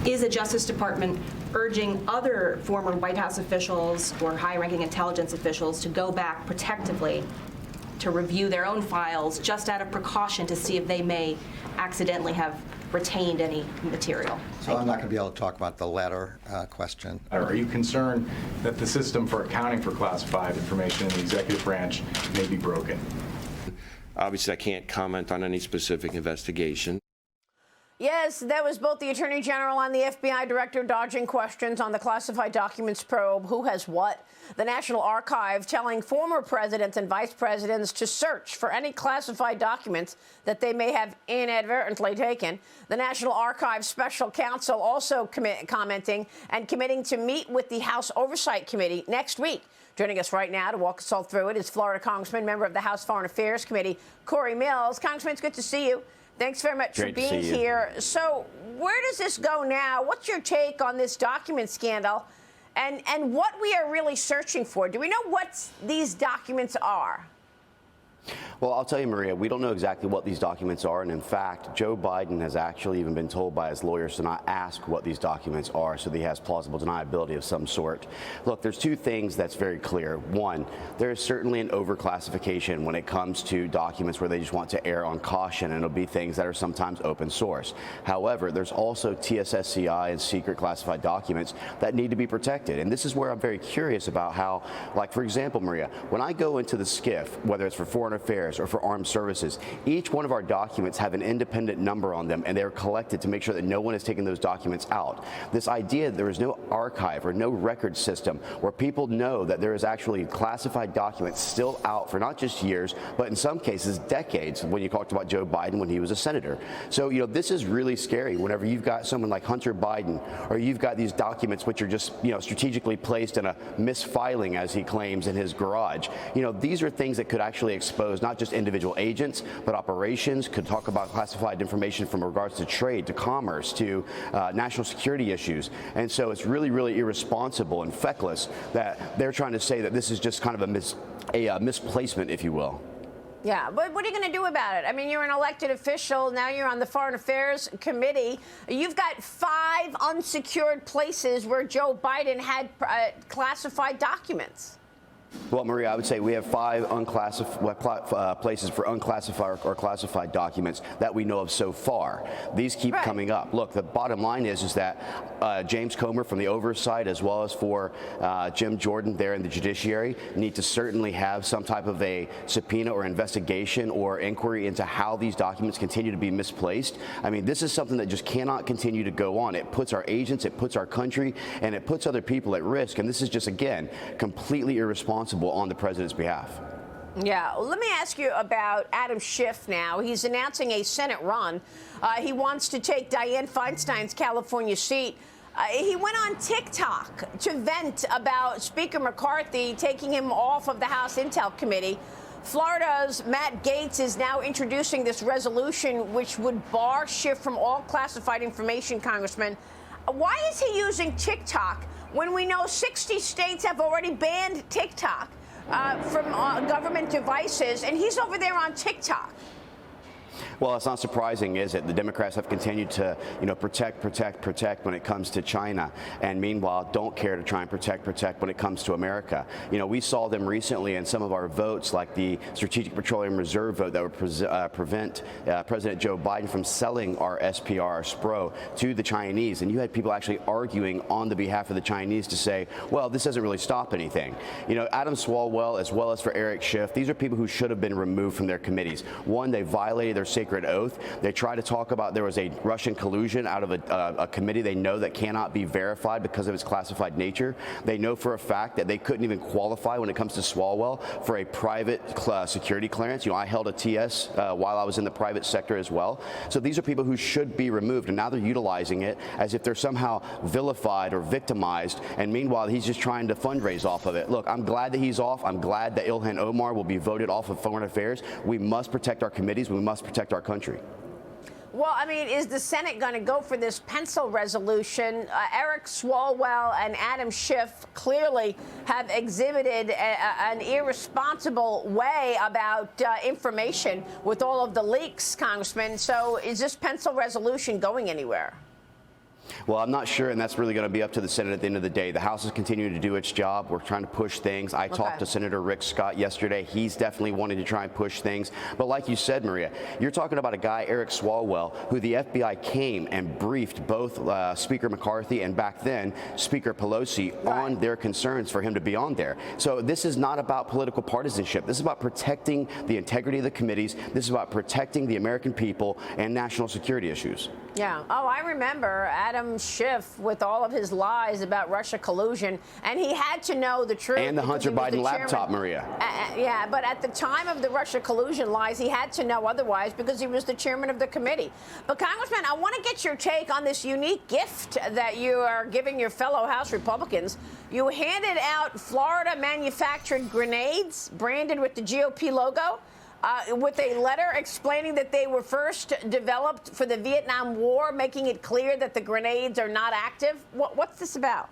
is the Justice Department urging other former White House officials or high-ranking intelligence officials to go back protectively to review their own files just out of precaution to see if they may accidentally have retained any material? So I'm not going to be able to talk about the latter question. Are you concerned that the system for accounting for classified information in the executive branch may be broken? Obviously, I can't comment on any specific investigation. Yes, that was both the Attorney General and the FBI Director dodging questions on the classified documents probe. Who has what? The National Archive telling former presidents and vice presidents to search for any classified documents that they may have inadvertently taken. The National Archive Special Counsel also commenting and committing to meet with the House Oversight Committee next week. Joining us right now to walk us all through it is Florida Congressman, member of the House Foreign Affairs Committee, Cory Mills. Congressman, it's good to see you. Thanks very much for being here. So where does this go now? What's your take on this document scandal and what we are really searching for? Do we know what these documents are? Well, I'll tell you, Maria, we don't know exactly what these documents are. And in fact, Joe Biden has actually even been told by his lawyers to not ask what these documents are, so that he has plausible deniability of some sort. Look, there's two things that's very clear. One, there is certainly an overclassification when it comes to documents where they just want to err on caution, and it'll be things that are sometimes open source. However, there's also TSSCI and secret classified documents that need to be protected. And this is where I'm very curious about how, like, for example, Maria, when I go into the SCIF, whether it's for foreign affairs or for armed services, each one of our documents have an independent number on them, and they're collected to make sure that no one is taking those documents out. This idea that there is no archive or no record system where people know that there is actually classified documents still out for not just years, but in some cases decades, when you talked about Joe Biden when he was a senator. So, you know, this is really scary whenever you've got someone like Hunter Biden, or you've got these documents which are just, you know, strategically placed in a misfiling, as he claims, in his garage. You know, these are things that could actually expose not just individual agents, but operations. Could talk about classified information from regards to trade, to commerce, to national security issues. And so it's really, really irresponsible and feckless that they're trying to say that this is just kind of a misplacement, if you will. Yeah, but what are you going to do about it? I mean, you're an elected official. Now you're on the Foreign Affairs Committee. You've got 5 unsecured places where Joe Biden had classified documents. Well, Maria, I would say we have 5 places for unclassified or classified documents that we know of so far. These keep coming up. Look, the bottom line is that James Comer from the oversight, as well as for Jim Jordan there in the judiciary, need to certainly have some type of a subpoena or investigation or inquiry into how these documents continue to be misplaced. I mean, this is something that just cannot continue to go on. It puts our agents, it puts our country, and it puts other people at risk. And this is just, again, completely irresponsible on the president's behalf. Yeah, well, let me ask you about Adam Schiff now. He's announcing a Senate run. He wants to take Dianne Feinstein's California seat. He went on TikTok to vent about Speaker McCarthy taking him off of the House Intel Committee. Florida's Matt Gaetz is now introducing this resolution which would bar Schiff from all classified information, Congressman. Why is he using TikTok when we know 60 states have already banned TikTok from government devices, and he's over there on TikTok? Well, it's not surprising, is it? The Democrats have continued to, protect when it comes to China, and meanwhile don't care to try and protect when it comes to America. We saw them recently in some of our votes, like the Strategic Petroleum Reserve vote that would prevent President Joe Biden from selling our SPR, our SPRO, to the Chinese. And you had people actually arguing on the behalf of the Chinese to say, well, this doesn't really stop anything. Adam Swalwell, as well as for Eric Schiff, these are people who should have been removed from their committees. One, they violated their sacred oath. They try to talk about there was a Russian collusion out of a committee they know that cannot be verified because of its classified nature. They know for a fact that they couldn't even qualify when it comes to Swalwell for a private security clearance. I held a TS while I was in the private sector as well. So these are people who should be removed, and now they're utilizing it as if they're somehow vilified or victimized, and meanwhile he's just trying to fundraise off of it. Look, I'm glad that he's off. I'm glad that Ilhan Omar will be voted off of Foreign Affairs. We must protect our committees. We must protect our country. Well, I mean, is the Senate going to go for this pencil resolution? Eric Swalwell and Adam Schiff clearly have exhibited an irresponsible way about information with all of the leaks, Congressman. So is this pencil resolution going anywhere? Well, I'm not sure, and that's really going to be up to the Senate at the end of the day. The House is continuing to do its job. We're trying to push things. I talked to Senator Rick Scott yesterday. He's definitely wanting to try and push things. But like you said, Maria, you're talking about a guy, Eric Swalwell, who the FBI came and briefed both Speaker McCarthy and back then Speaker Pelosi on their concerns for him to be on there. So this is not about political partisanship. This is about protecting the integrity of the committees. This is about protecting the American people and national security issues. Yeah. Oh, I remember Adam Schiff with all of his lies about Russia collusion, and he had to know the truth. And the Hunter Biden laptop, Maria. Yeah, but at the time of the Russia collusion lies, he had to know otherwise because he was the chairman of the committee. But, Congressman, I want to get your take on this unique gift that you are giving your fellow House Republicans. You handed out Florida-manufactured grenades branded with the GOP logo. With a letter explaining that they were first developed for the Vietnam War, making it clear that the grenades are not active. What's this about?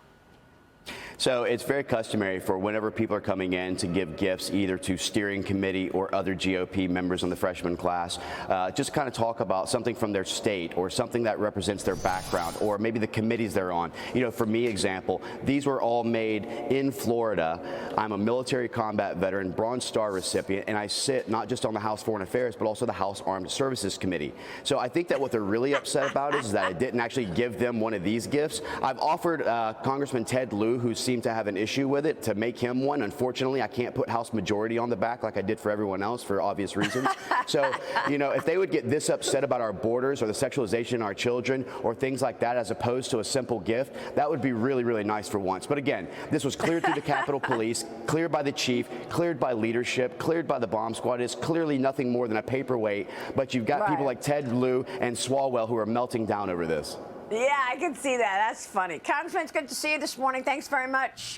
So it's very customary for whenever people are coming in to give gifts either to steering committee or other GOP members in the freshman class, just kind of talk about something from their state or something that represents their background or maybe the committees they're on. You know, for me, example, these were all made in Florida. I'm a military combat veteran, Bronze Star recipient, and I sit not just on the House Foreign Affairs, but also the House Armed Services Committee. So I think that what they're really upset about is that I didn't actually give them one of these gifts. I've offered Congressman Ted Lieu, who seemed to have an issue with it, to make him one. Unfortunately, I can't put House majority on the back like I did for everyone else for obvious reasons. So, you know, if they would get this upset about our borders or the sexualization of our children or things like that as opposed to a simple gift, that would be really, really nice for once. But again, this was cleared through the Capitol Police, cleared by the chief, cleared by leadership, cleared by the bomb squad. It's clearly nothing more than a paperweight, but you've got people like Ted Lieu and Swalwell who are melting down over this. Yeah, I can see that. That's funny. Congressman, it's good to see you this morning. Thanks very much.